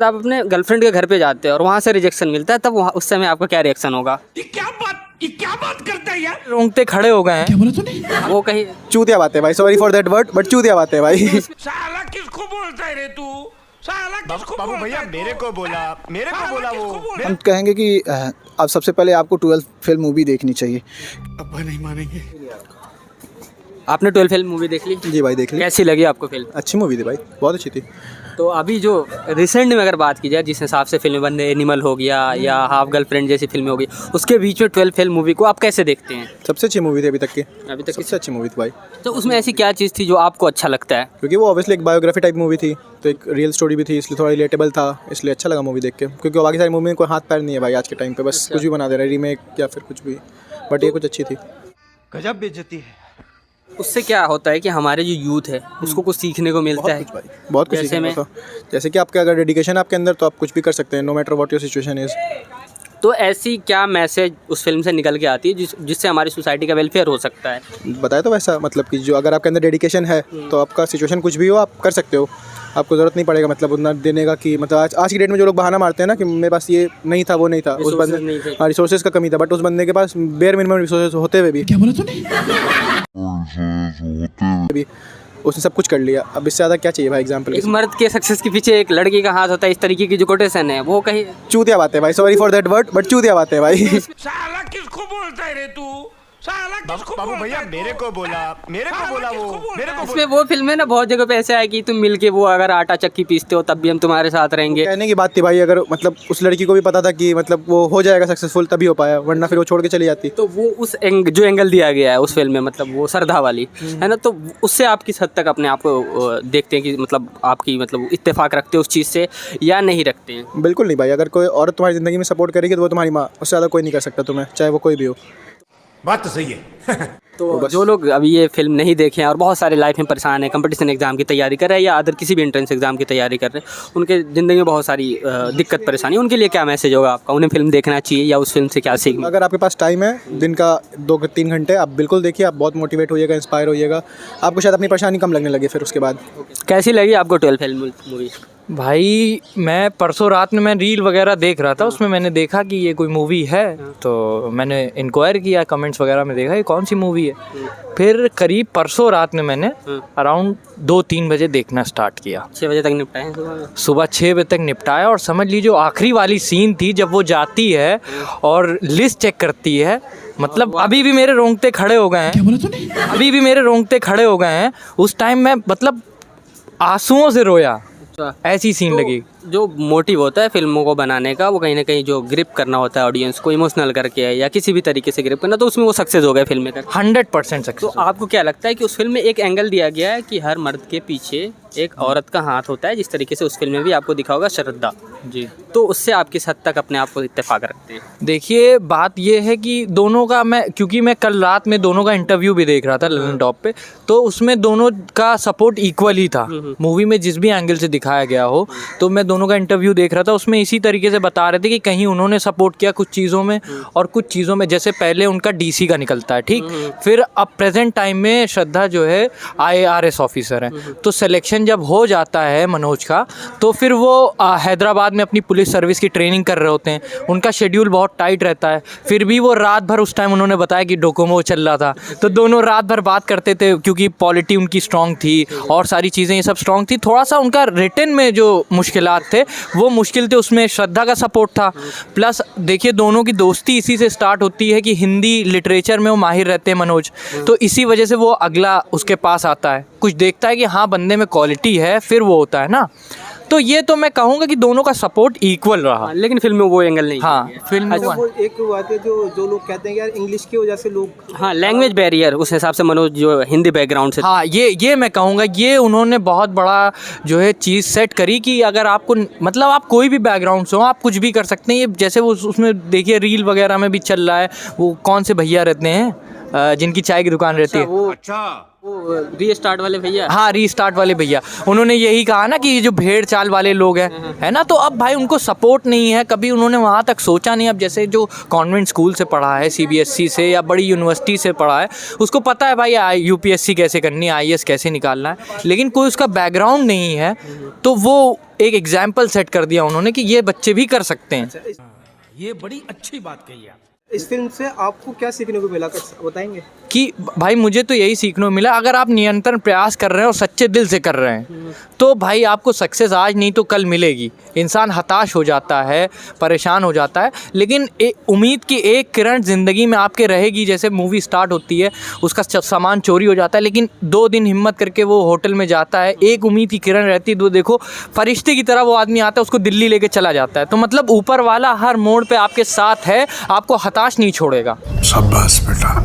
आप अपने गर्लफ्रेंड के घर पे जाते हैं और वहाँ से रिजेक्शन मिलता है, तब वहाँ उस समय आपका क्या रिएक्शन होगा? ये क्या बात करता है यार। रोंगटे खड़े हो गए हैं। क्या बोला तूने? वो कहीं चूतिया बात है भाई, sorry for that word, but चूतिया बात है भाई। साला किसको बोलता है रे तू? साला किसको बाबू बोलता भैया है तू? मेरे को बोला वो। हम कहेंगे कि अब सबसे पहले आपको 12 फिल्म मूवी देखनी चाहिए। अब्बा नहीं मानेंगे। आपने 12 फिल्म मूवी देख ली? जी भाई, देख ली। कैसी लगी आपको फिल्म? अच्छी मूवी थी भाई, बहुत अच्छी थी। तो अभी जो रिसेंट में अगर बात की जाए, जिस हिसाब से फिल्में बन रही, एनिमल हो गया या हाफ गर्लफ्रेंड जैसी फिल्में हो गई, उसके बीच में 12 फिल्म मूवी को आप कैसे देखते हैं? सबसे अच्छी मूवी थी अभी तक की। अभी तक सबसे अच्छी मूवी थी भाई, तो उसमें ऐसी क्या चीज़ थी जो आपको अच्छा लगता है? क्योंकि वो ऑब्वियसली एक बायोग्राफी टाइप मूवी थी, तो एक रियल स्टोरी भी थी, इसलिए थोड़ा रिलेटेबल था, इसलिए अच्छा लगा मूवी देख के। क्योंकि बाकी सारी मूवी में कोई हाथ पैर नहीं है भाई आज के टाइम पे, बस कुछ भी बना दे रहे हैं, रीमेक या फिर कुछ भी, बट ये कुछ अच्छी थी। गजब बेइज्जती है। उससे क्या होता है कि हमारे जो यूथ है उसको कुछ सीखने को मिलता है। बहुत कुछ जैसे सीखने में को था। जैसे कि आपके अगर डेडिकेशन आपके अंदर, तो आप कुछ भी कर सकते हैं, no matter what your situation is. तो ऐसी क्या मैसेज उस फिल्म से निकल के आती है जिससे हमारी सोसाइटी का वेलफेयर हो सकता है? बताया तो वैसा, मतलब कि जो अगर आपके अंदर डेडिकेशन है तो आपका सिचुएशन कुछ भी हो आप कर सकते हो, आपको ज़रूरत नहीं पड़ेगा मतलब उतना देने का कि मतलब आज की डेट में जो लोग बहाना मारते हैं ना कि मेरे पास ये नहीं था वो नहीं था, उस बंदे हाँ रिसोर्सेज का कमी था, बट उस बंदे के पास बेयर मिनिमम रिसोर्सेज होते हुए भी क्या बोला तूने? उसने सब कुछ कर लिया। अब इससे ज़्यादा क्या चाहिए भाई एग्जाम्पल? एक मर्द के सक्सेस के पीछे एक लड़की का हाथ होता है, इस तरीके की जो कोटेशन है वो कहीं चूतिया बात है भाई, sorry for that word, but चूतिया बात है भाई। साला किसको बोलता है रे तू? साला किसको बाबू बोलता भैया है तू? मेरे को बोला वो। इसमें वो फिल्म है ना, बहुत जगह पे ऐसा है कि तुम मिलके वो अगर आटा चक्की पीसते हो तब भी हम तुम्हारे साथ रहेंगे। कहने की बात थी भाई, अगर मतलब उस लड़की को भी पता था कि मतलब वो हो जाएगा सक्सेसफुल तभी हो पाया, वरना फिर वो छोड़ के चली जाती। तो वो उस जो एंगल दिया गया है उस फिल्म में, मतलब वो श्रद्धा वाली है ना, तो उससे आप किस हद तक अपने आप को देखते हैं कि मतलब आपकी मतलब इत्तेफाक रखते हो उस चीज़ से या नहीं रखते हैं? बिल्कुल नहीं भाई, अगर कोई औरत तुम्हारी ज़िंदगी में सपोर्ट करेगी तो वो तुम्हारी माँ, उससे ज़्यादा कोई नहीं कर सकता तुम्हें, चाहे वो कोई भी हो। बात तो सही है। तो जो लोग अभी ये फिल्म नहीं देखे हैं और बहुत सारे लाइफ में परेशान हैं, कंपटीशन एग्जाम की तैयारी कर रहे हैं या अदर किसी भी एंट्रेंस एग्जाम की तैयारी कर रहे हैं, उनके ज़िंदगी में बहुत सारी दिक्कत परेशानी, उनके लिए क्या मैसेज होगा आपका? उन्हें फिल्म देखना चाहिए या उस फिल्म से क्या सीखना? अगर आपके पास टाइम है दिन का 2-3 घंटे, आप बिल्कुल देखिए, आप बहुत मोटिवेट होइएगा, इंस्पायर होइएगा, आपको शायद अपनी परेशानी कम लगने लगे फिर उसके बाद। कैसी लगी आपको 12 फिल्म मूवी? भाई मैं परसों रात में मैं रील वगैरह देख रहा था, उसमें मैंने देखा कि ये कोई मूवी है, तो मैंने इंक्वायर किया, कमेंट्स वगैरह में देखा ये कौन सी मूवी है। फिर करीब परसों रात में मैंने अराउंड 2-3 बजे देखना स्टार्ट किया। 6 बजे तक निपटाए सुबह में? सुबह 6 बजे तक निपटाया, और समझ लीजिए आखिरी वाली सीन थी जब वो जाती है और लिस्ट चेक करती है, मतलब अभी भी मेरे रोंगटे खड़े हो गए हैं। क्या बोला तूने? अभी भी मेरे रोंगटे खड़े हो गए हैं। उस टाइम मैं मतलब आंसुओं से रोया, ऐसी सीन लगी। जो मोटिव होता है फिल्मों को बनाने का, वो कहीं ना कहीं जो ग्रिप करना होता है ऑडियंस को इमोशनल करके या किसी भी तरीके से ग्रिप करना, तो उसमें वो सक्सेस हो गए फिल्म मेकर। 100% तो सक्सेस। आपको क्या लगता है कि उस फिल्म में एक एंगल दिया गया है कि हर मर्द के पीछे एक औरत का हाथ होता है, जिस तरीके से उस फिल्म में भी आपको दिखा होगा श्रद्धा जी, तो उससे आप किस हद तक अपने आप को इत्तेफाक रखते हैं? देखिए बात ये है कि दोनों का क्योंकि मैं कल रात में दोनों का इंटरव्यू भी देख रहा था ललन टॉप पे, तो उसमें दोनों का सपोर्ट इक्वल ही था। मूवी में जिस भी एंगल से दिखाया गया हो, तो मैं दोनों का इंटरव्यू देख रहा था, उसमें इसी तरीके से बता रहे थे कि कहीं उन्होंने सपोर्ट किया कुछ चीज़ों में और कुछ चीज़ों में, जैसे पहले उनका डीसी का निकलता है, ठीक, फिर अब प्रेजेंट टाइम में श्रद्धा जो है IARS ऑफिसर है, तो सिलेक्शन जब हो जाता है मनोज का, तो फिर वो हैदराबाद में अपनी पुलिस सर्विस की ट्रेनिंग कर रहे होते हैं, उनका शेड्यूल बहुत टाइट रहता है, फिर भी वो रात भर, उस टाइम उन्होंने बताया कि डोकोमो चल रहा था, तो दोनों रात भर बात करते थे क्योंकि पॉलिटी उनकी स्ट्रांग थी और सारी चीज़ें ये सब स्ट्रांग थी। थोड़ा सा उनका रिटन में जो मुश्किलात थे वो मुश्किल थे, उसमें श्रद्धा का सपोर्ट था। प्लस देखिए दोनों की दोस्ती इसी से स्टार्ट होती है कि हिंदी लिटरेचर में वो माहिर रहते हैं मनोज, तो इसी वजह से वो अगला उसके पास आता है, कुछ देखता है कि हाँ बंदे में क्वालिटी है, फिर वो होता है ना। तो ये तो मैं कहूँगा कि दोनों का सपोर्ट इक्वल रहा। लेकिन फिल्म में वो एंगल नहीं। हाँ फिल्म में वो एक बात है जो लोग कहते हैं यार इंग्लिश की वजह से लोग, हाँ लैंग्वेज बैरियर, उस हिसाब से मनोज जो हिंदी बैकग्राउंड से, हाँ ये मैं कहूँगा ये उन्होंने बहुत बड़ा जो है चीज़ सेट करी कि अगर आपको मतलब आप कोई भी बैकग्राउंड से हो आप कुछ भी कर सकते हैं। ये जैसे वो उसमें देखिए रील वगैरह में भी चल रहा है, वो कौन से भैया रहते हैं जिनकी चाय की दुकान रहती है। वो रीस्टार्ट वाले भैया। हाँ, रीस्टार्ट वाले भैया, उन्होंने यही कहा ना कि ये जो भेड़ चाल वाले लोग हैं, है ना, तो अब भाई उनको सपोर्ट नहीं है, कभी उन्होंने वहाँ तक सोचा नहीं। अब जैसे जो कॉन्वेंट स्कूल से पढ़ा है, CBSE से या बड़ी यूनिवर्सिटी से पढ़ा है, उसको पता है भाई UPSC कैसे करनी है, IAS कैसे निकालना है, लेकिन कोई उसका बैकग्राउंड नहीं है, तो वो एक एग्जाम्पल सेट कर दिया उन्होंने कि ये बच्चे भी कर सकते हैं। ये बड़ी अच्छी बात कही आप। इस फिल्म से आपको क्या सीखने को मिला, बताएंगे? कि भाई मुझे तो यही सीखने को मिला, अगर आप निरंतर प्रयास कर रहे हैं और सच्चे दिल से कर रहे हैं तो भाई आपको सक्सेस आज नहीं तो कल मिलेगी। इंसान हताश हो जाता है, परेशान हो जाता है, लेकिन उम्मीद की एक किरण ज़िंदगी में आपके रहेगी। जैसे मूवी स्टार्ट होती है, उसका सामान चोरी हो जाता है, लेकिन 2 दिन हिम्मत करके वो होटल में जाता है, एक उम्मीद की किरण रहती है, तो देखो फरिश्ते की तरह वो आदमी आता है, उसको दिल्ली लेके चला जाता है। तो मतलब ऊपर वाला हर मोड़ पे आपके साथ है, आपको हताश नहीं छोड़ेगा। शाबाश बेटा,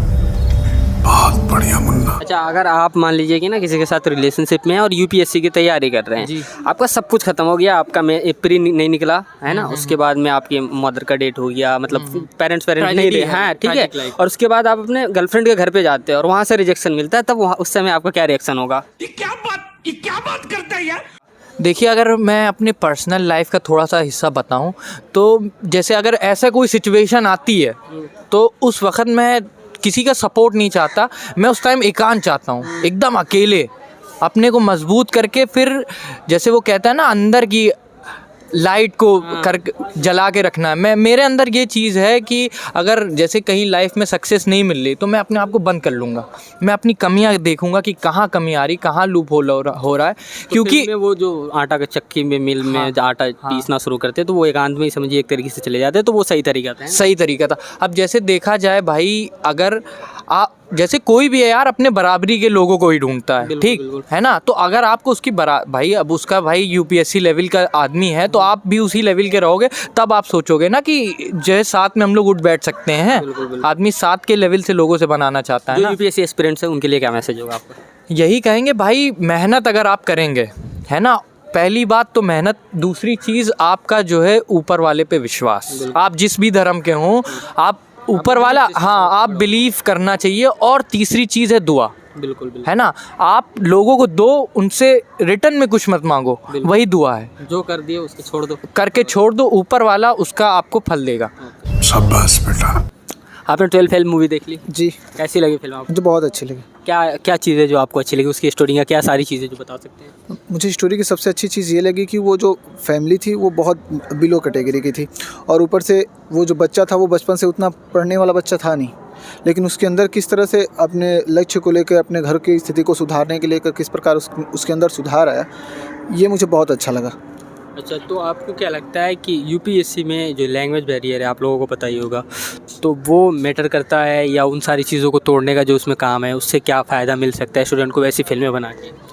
बहुत बढ़िया मुन्ना। अच्छा, अगर आप मान लीजिए कि ना किसी के साथ रिलेशनशिप में हैं और UPSC की तैयारी कर रहे हैं, आपका सब कुछ खत्म हो गया, आपका प्री नहीं निकला है ना, उसके बाद में आपकी मदर का डेट हो गया, मतलब पेरेंट्स नहीं रहे हैं, ठीक है, और उसके बाद आप अपने गर्लफ्रेंड के घर पे जाते हैं और वहाँ से रिजेक्शन मिलता है, तब वहाँ उस समय आपका क्या रिएक्शन होगा? ये क्या बात करता है यार। देखिए, अगर मैं अपने पर्सनल लाइफ का थोड़ा सा हिस्सा बताऊं तो जैसे अगर ऐसा कोई सिचुएशन आती है तो उस वक्त मैं किसी का सपोर्ट नहीं चाहता, मैं उस टाइम एकांत चाहता हूँ, एकदम अकेले अपने को मजबूत करके, फिर जैसे वो कहता है ना अंदर की लाइट को कर जला के रखना है। मेरे अंदर ये चीज़ है कि अगर जैसे कहीं लाइफ में सक्सेस नहीं मिल रही तो मैं अपने आप को बंद कर लूँगा, मैं अपनी कमियां देखूंगा कि कहाँ कमी आ रही, कहाँ लूप हो रहा है, क्योंकि में वो जो आटा के चक्की में मिल में आटा पीसना शुरू करते हैं तो वो एकांत में ही समझिए एक तरीके से चले जाते हैं, तो वो सही तरीका था, सही तरीका था। अब जैसे देखा जाए भाई, अगर आप जैसे कोई भी है यार अपने बराबरी के लोगों को ही ढूंढता है, ठीक है ना, तो अगर आपको उसकी भाई अब उसका भाई UPSC लेवल का आदमी है तो आप भी उसी लेवल के रहोगे, तब आप सोचोगे ना कि जो साथ में हम लोग उठ बैठ सकते हैं। आदमी साथ के लेवल से लोगों से बनाना चाहता है ना। UPSC एस्पिरेंट्स है उनके लिए क्या मैसेज होगा आपका? यही कहेंगे भाई, मेहनत अगर आप करेंगे, है ना, पहली बात तो मेहनत, दूसरी चीज़ आपका जो है ऊपर वाले पे विश्वास। आप जिस भी धर्म के हों, आप ऊपर वाला, हाँ, आप बिलीव करना चाहिए। और तीसरी चीज़ है दुआ, बिल्कुल, है ना, आप लोगों को दो, उनसे रिटर्न में कुछ मत मांगो, वही दुआ है। जो कर दिए उसको छोड़ दो, करके छोड़ दो, ऊपर वाला उसका आपको फल देगा। शाबाश बेटा। आपने 12 फेल मूवी देख ली? जी, कैसी लगी फिल्म आपको? मुझे बहुत अच्छी लगी। क्या चीज़ें जो आपको अच्छी लगी, उसकी स्टोरी या क्या सारी चीज़ें जो बता सकते हैं? मुझे स्टोरी की सबसे अच्छी चीज़ ये लगी कि वो जो फैमिली थी वो बहुत बिलो कैटेगरी की थी, और ऊपर से वो जो बच्चा था वो बचपन से उतना पढ़ने वाला बच्चा था नहीं, लेकिन उसके अंदर किस तरह से अपने लक्ष्य को लेकर, अपने घर की स्थिति को सुधारने के लेकर किस प्रकार उसके अंदर सुधार आया, ये मुझे बहुत अच्छा लगा। अच्छा, तो आपको क्या लगता है कि UPSC में जो लैंग्वेज बैरियर है, आप लोगों को पता ही होगा, तो वो मैटर करता है या उन सारी चीज़ों को तोड़ने का जो उसमें काम है, उससे क्या फ़ायदा मिल सकता है स्टूडेंट को वैसी फिल्में बना के?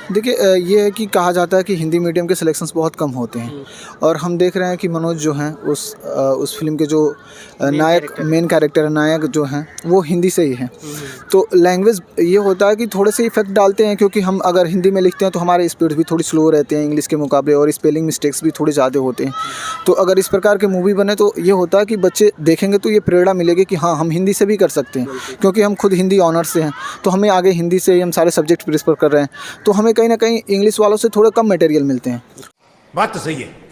देखिए, ये है कि कहा जाता है कि हिंदी मीडियम के सिलेक्शंस बहुत कम होते हैं, और हम देख रहे हैं कि मनोज जो हैं उस फिल्म के जो मेन कैरेक्टर नायक जो हैं वो हिंदी से ही हैं। तो लैंग्वेज ये होता है कि थोड़े से इफेक्ट डालते हैं, क्योंकि हम अगर हिंदी में लिखते हैं तो हमारे स्पीड भी थोड़ी स्लो रहते हैं इंग्लिश के मुकाबले, और स्पेलिंग मिस्टेक्स भी थोड़े ज़्यादा होते हैं। तो अगर इस प्रकार के मूवी बने तो ये होता है कि बच्चे देखेंगे तो ये प्रेरणा मिलेगी कि हाँ, हम हिंदी से भी कर सकते हैं, क्योंकि हम खुद हिंदी ऑनर्स से हैं, तो हमें आगे हिंदी से ही हम सारे सब्जेक्ट प्रेफर कर रहे हैं, तो हमें कहीं ना कहीं इंग्लिश वालों से थोड़े कम मटेरियल मिलते हैं। बात तो सही है।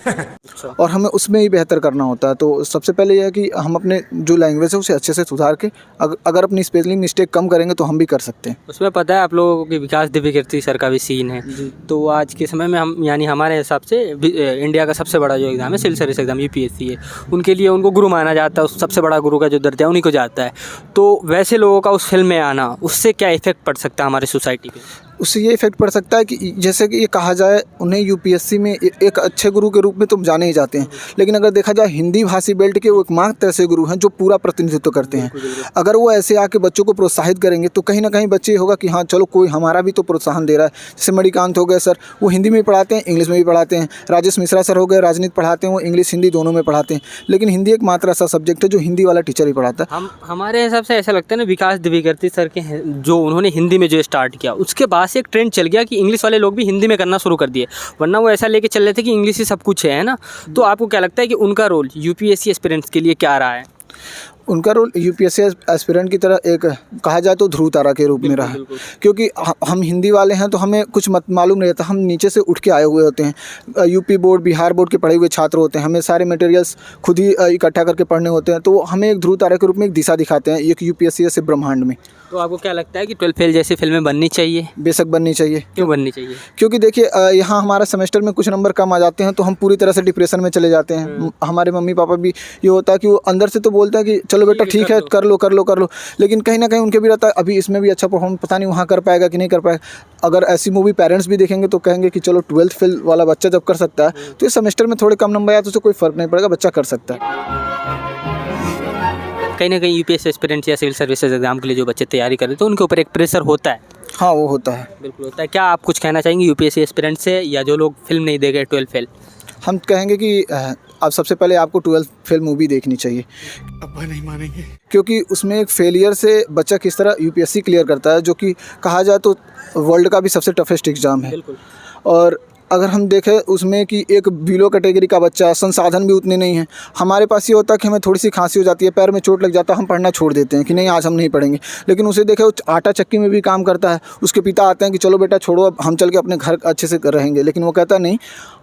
और हमें उसमें ही बेहतर करना होता है। तो सबसे पहले यह है कि हम अपने जो लैंग्वेज है उसे अच्छे से सुधार के अगर अपनी स्पेलिंग मिस्टेक कम करेंगे तो हम भी कर सकते हैं। उसमें पता है आप लोगों को कि विकास दिव्यकीर्ति सर का भी सीन है, तो आज के समय में हम यानी हमारे हिसाब से इंडिया का सबसे बड़ा जो एग्ज़ाम है सिविल सर्विस एग्ज़ाम UPSC है, उनके लिए उनको गुरु माना जाता है, सबसे बड़ा गुरु का जो दर्जा है उन्हीं को जाता है। तो वैसे लोगों का उस फिल्म में आना, उससे क्या इफेक्ट पड़ सकता है हमारी सोसाइटी पे? उससे ये इफेक्ट पड़ सकता है कि जैसे कि ये कहा जाए उन्हें UPSC में एक अच्छे गुरु के रूप में तो जाने ही जाते हैं, लेकिन अगर देखा जाए हिंदी भाषी बेल्ट के वो एकमात्र ऐसे गुरु हैं जो पूरा प्रतिनिधित्व करते हैं। अगर वो ऐसे आके बच्चों को प्रोत्साहित करेंगे तो कहीं ना कहीं बच्चे होगा कि हाँ चलो कोई हमारा भी तो प्रोत्साहन दे रहा है। जैसे मणिकांत हो गए सर, वो हिंदी में भी पढ़ाते हैं, इंग्लिश में भी पढ़ाते हैं। राजेश मिश्रा सर हो गए, राजनीति पढ़ाते हैं, वो इंग्लिश हिंदी दोनों में पढ़ाते हैं, लेकिन हिंदी एकमात्र ऐसा सब्जेक्ट है जो हिंदी वाला टीचर ही पढ़ाता है। हमारे हिसाब से ऐसा लगता है ना, विकास दिव्यकीर्ति सर के जो उन्होंने हिंदी में जो स्टार्ट किया उसके बाद से एक ट्रेंड चल गया कि इंग्लिश वाले लोग भी हिंदी में करना शुरू कर दिए, वरना वो ऐसा लेके चल रहे थे कि इंग्लिश ही सब कुछ है ना। तो आपको क्या लगता है कि उनका रोल UPSC एस्पिरेंट्स के लिए क्या रहा है? उनका रोल यूपीएससी एस्पिरेंट की तरह एक कहा जाए तो ध्रुव तारा के रूप में रहा है, क्योंकि हम हिंदी वाले हैं तो हमें कुछ मालूम नहीं रहता, हम नीचे से उठ के आए हुए होते हैं, यूपी बोर्ड बिहार बोर्ड के पढ़े हुए छात्र होते हैं, हमें सारे मटेरियल्स खुद ही इकट्ठा करके पढ़ने होते हैं, तो हमें एक ध्रुव तारा के रूप में एक दिशा दिखाते हैं एक यूपीएससी से ब्रह्मांड में। तो आपको क्या लगता है कि 12 फेल जैसी फिल्में बननी चाहिए? बेशक बननी चाहिए। क्यों बननी चाहिए? क्योंकि देखिए यहाँ हमारा सेमेस्टर में कुछ नंबर कम आ जाते हैं तो हम पूरी तरह से डिप्रेशन में चले जाते हैं। हमारे मम्मी पापा भी ये होता है कि वो अंदर से तो बोलते हैं कि चलो बेटा ठीक है कर लो, लेकिन कहीं ना कहीं उनके भी रहता है अभी इसमें भी अच्छा परफॉर्म पता नहीं वहाँ कर पाएगा कि नहीं कर पाएगा। अगर ऐसी मूवी पेरेंट्स भी देखेंगे तो कहेंगे कि चलो 12th फेल वाला बच्चा जब कर सकता है तो इस सेमेस्टर में थोड़े कम नंबर आया तो उससे कोई फ़र्क नहीं पड़ेगा, बच्चा कर सकता है। कहीं ना कहीं यूपीएससी एस्पिरेंट्स या सिविल सर्विसेज एग्जाम के लिए जो बच्चे तैयारी कर रहे हैं तो उनके ऊपर एक प्रेशर होता है। हाँ वो होता है, बिल्कुल होता है। क्या आप कुछ कहना चाहेंगे यूपीएससी एस्पिरेंट से या जो लोग फिल्म नहीं देखे 12 फेल? हम कहेंगे कि अब सबसे पहले आपको 12th फेल मूवी देखनी चाहिए। अब्बा नहीं मानेंगे। क्योंकि उसमें एक फेलियर से बच्चा किस तरह यूपीएससी क्लियर करता है, जो कि कहा जाए तो वर्ल्ड का भी सबसे टफेस्ट एग्ज़ाम है। बिल्कुल। और अगर हम देखें उसमें कि एक बिलो कैटेगरी का बच्चा, संसाधन भी उतने नहीं हैं। हमारे पास ये होता है कि हमें थोड़ी सी खांसी हो जाती है, पैर में चोट लग जाता है, हम पढ़ना छोड़ देते हैं कि नहीं आज हम नहीं पढ़ेंगे। लेकिन उसे देखें वो आटा चक्की में भी काम करता है, उसके पिता आते हैं कि चलो बेटा छोड़ो अब हम चल के अपने घर अच्छे से रहेंगे, लेकिन वो कहता नहीं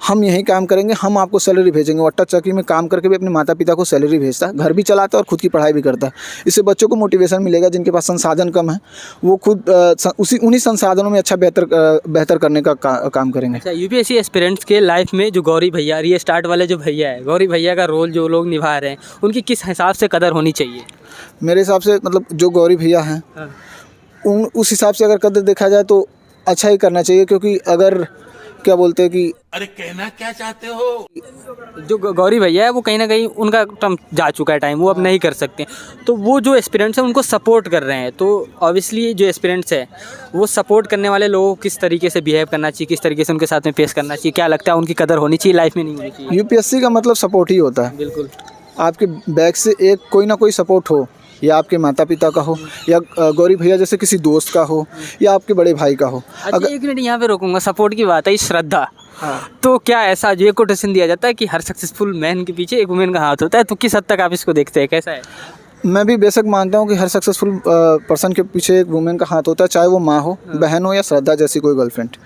हम यहीं काम करेंगे, हम आपको सैलरी भेजेंगे। वो आटा चक्की में काम करके भी अपने माता पिता को सैलरी भेजता है, घर भी चलाता है और खुद की पढ़ाई भी करता है। इससे बच्चों को मोटिवेशन मिलेगा, जिनके पास संसाधन कम है वो खुद उन्हीं संसाधनों में अच्छा बेहतर करने का काम करेंगे। अच्छा, यूपीएससी एस्पिरेंट्स के लाइफ में जो गौरी भैया रीस्टार्ट वाले जो भैया है, गौरी भैया का रोल जो लोग निभा रहे हैं उनकी किस हिसाब से कदर होनी चाहिए? मेरे हिसाब से मतलब जो गौरी भैया हैं उस हिसाब से अगर कदर देखा जाए तो अच्छा ही करना चाहिए, क्योंकि अगर क्या बोलते हैं कि अरे कहना क्या चाहते हो? जो गौरी भैया है वो कहीं ना कहीं उनका टर्म जा चुका है टाइम, वो अब नहीं कर सकते, तो वो जो एस्पिरेंट्स हैं उनको सपोर्ट कर रहे हैं। तो ऑब्वियसली जो एस्पिरेंट्स है वो सपोर्ट करने वाले लोगों को किस तरीके से बिहेव करना चाहिए, किस तरीके से उनके साथ में पेश करना चाहिए, क्या लगता है उनकी कदर होनी चाहिए लाइफ में, नहीं होनी चाहिए? यूपीएससी का मतलब सपोर्ट ही होता है। बिल्कुल। आपके बैक से एक कोई ना कोई सपोर्ट हो, या आपके माता पिता का हो, या गौरी भैया जैसे किसी दोस्त का हो, या आपके बड़े भाई का हो। अच्छा, एक मिनट यहाँ पे रोकूंगा, सपोर्ट की बात है, श्रद्धा। तो क्या ऐसा जो एक कोटेशन दिया जाता है कि हर सक्सेसफुल मैन के पीछे एक वुमेन का हाथ होता है, तो किस हद तक आप इसको देखते हैं, कैसा है? मैं भी बेशक मानता हूँ कि हर सक्सेसफुल पर्सन के पीछे एक वुमेन का हाथ होता है, चाहे वो माँ हो, बहन हो, या श्रद्धा जैसी कोई गर्लफ्रेंड।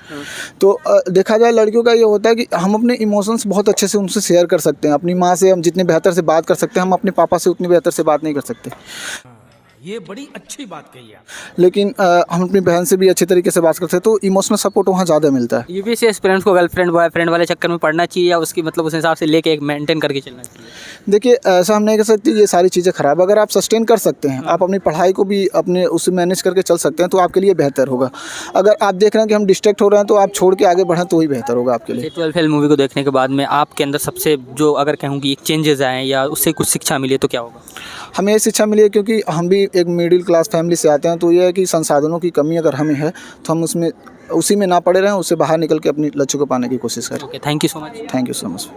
तो देखा जाए लड़कियों का ये होता है कि हम अपने इमोशंस बहुत अच्छे से उनसे शेयर कर सकते हैं। अपनी माँ से हम जितने बेहतर से बात कर सकते हैं, हम अपने पापा से उतनी बेहतर से बात नहीं कर सकते। ये बड़ी अच्छी बात कही आप। लेकिन हम अपनी बहन से भी अच्छे तरीके से बात करते हैं, तो इमोशनल सपोर्ट वहाँ ज़्यादा मिलता है। यूपीएससी एस्पिरेंट्स को गर्लफ्रेंड बॉयफ्रेंड वाले चक्कर में पढ़ना चाहिए या उसकी मतलब उस हिसाब से लेके एक मेंटेन करके चलना चाहिए? देखिए ऐसा हम नहीं कह सकते ये सारी चीज़ें ख़राब। अगर आप सस्टेन कर सकते हैं, आप अपनी पढ़ाई को भी अपने उससे मैनेज करके चल सकते हैं, तो आपके लिए बेहतर होगा। अगर आप देख रहे हैं कि हम डिस्ट्रैक्ट हो रहे हैं, तो आप छोड़ के आगे बढ़ें तो ही बेहतर होगा आपके लिए। 12 फेल मूवी को देखने के बाद में आपके अंदर सबसे जो अगर कहूँ कि एक चेंजेस आए या उससे कुछ शिक्षा मिले तो क्या होगा? हमें ये शिक्षा मिली है क्योंकि हम भी एक मिडिल क्लास फैमिली से आते हैं, तो ये है कि संसाधनों की कमी अगर हमें है तो हम उसी में ना पड़े रहें, उससे बाहर निकल के अपनी लक्ष्य को पाने की कोशिश करें। Okay, thank you so much. Thank you so much.